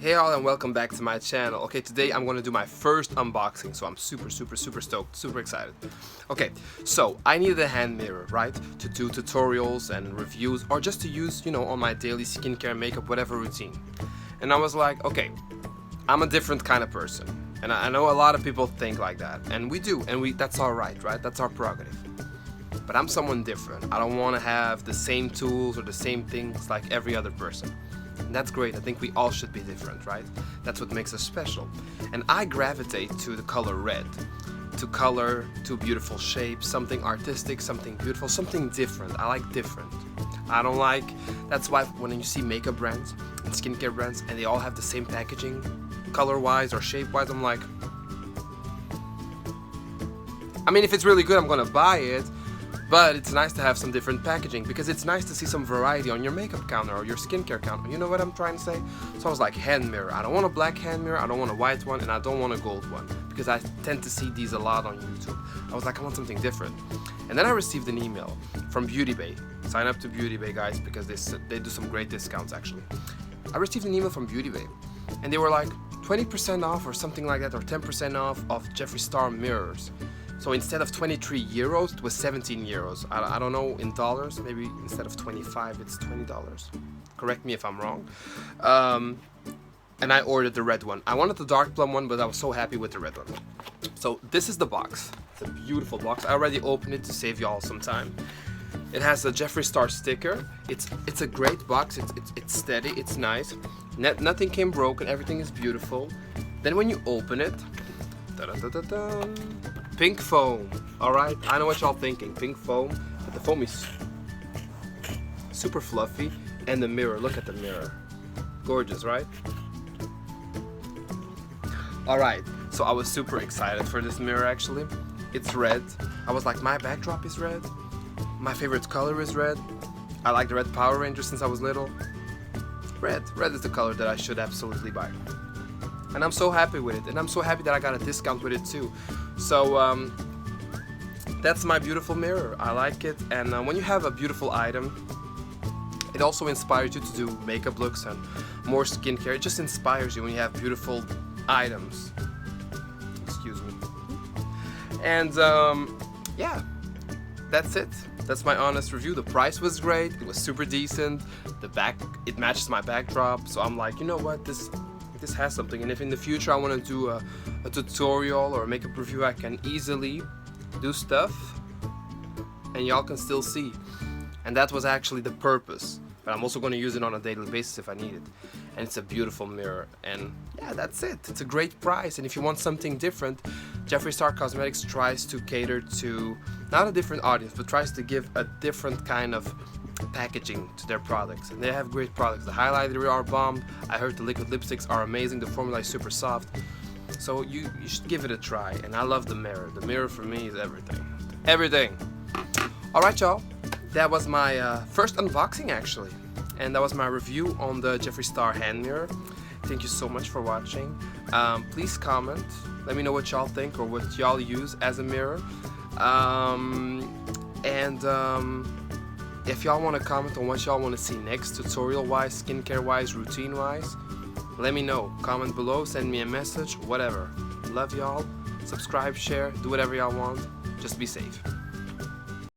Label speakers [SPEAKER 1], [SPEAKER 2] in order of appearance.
[SPEAKER 1] Hey all, and welcome back to my channel. Okay, today I'm going to do my first unboxing, so I'm super stoked, super excited. Okay, so I needed a hand mirror, right? To do tutorials and reviews, or just to use, on my daily skincare, makeup, whatever routine. And I was like, okay, I'm a different kind of person. And I know a lot of people think like that. And we do, and that's alright, right? That's our prerogative. But I'm someone different. I don't want to have the same tools or the same things like every other person. And that's great. I think we all should be different, right? That's what makes us special. And I gravitate to the color red, to color, to beautiful shapes, something artistic, something beautiful, something different. I like different. That's why when you see makeup brands and skincare brands and they all have the same packaging, color-wise or shape-wise, I'm like, I mean, if it's really good, I'm gonna buy it. But it's nice to have some different packaging because it's nice to see some variety on your makeup counter or your skincare counter. You know what I'm trying to say? So I was like, hand mirror. I don't want a black hand mirror, I don't want a white one, and I don't want a gold one because I tend to see these a lot on YouTube. I was like, I want something different. And then I received an email from Beauty Bay. Sign up to Beauty Bay, guys, because they do some great discounts actually. I received an email from Beauty Bay and they were like 20% off or something like that, or 10% off of Jeffree Star mirrors. So instead of 23 euros, it was 17 euros. I don't know in dollars, maybe instead of 25, it's $20. Correct me if I'm wrong. And I ordered the red one. I wanted the dark plum one, but I was so happy with the red one. So this is the box. It's a beautiful box. I already opened it to save y'all some time. It has a Jeffree Star sticker. It's a great box. It's steady. It's nice. Nothing came broken. Everything is beautiful. Then when you open it, pink foam. Alright, I know what y'all thinking. Pink foam, but the foam is super fluffy. And the mirror, look at the mirror. Gorgeous, right? Alright, so I was super excited for this mirror actually. It's red. I was like, my backdrop is red. My favorite color is red. I like the red Power Ranger since I was little. Red is the color that I should absolutely buy. And I'm so happy with it, and I'm so happy that I got a discount with it too. So that's my beautiful mirror. I like it, and when you have a beautiful item, it also inspires you to do makeup looks and more skincare. It just inspires you when you have beautiful items. Excuse me. And yeah, that's it. That's my honest review. The price was great. It was super decent. It matches my backdrop. So I'm like, you know what, this has something. And if in the future I want to do a tutorial or a makeup review, I can easily do stuff and y'all can still see. And that was actually the purpose. But I'm also going to use it on a daily basis if I need it. And it's a beautiful mirror. And yeah, that's it. It's a great price. And if you want something different, Jeffree Star Cosmetics tries to cater to not a different audience, but tries to give a different kind of packaging to their products, and they have great products. The highlighter are bomb. I heard the liquid lipsticks are amazing. The formula is super soft, so you should give it a try. And I love the mirror. The mirror for me is everything. Alright y'all, that was my first unboxing actually, and that was my review on the Jeffree Star hand mirror. Thank you so much for watching. Please comment, let me know what y'all think or what y'all use as a mirror. If y'all want to comment on what y'all want to see next, tutorial-wise, skincare-wise, routine-wise, let me know. Comment below, send me a message, whatever. Love y'all. Subscribe, share, do whatever y'all want. Just be safe.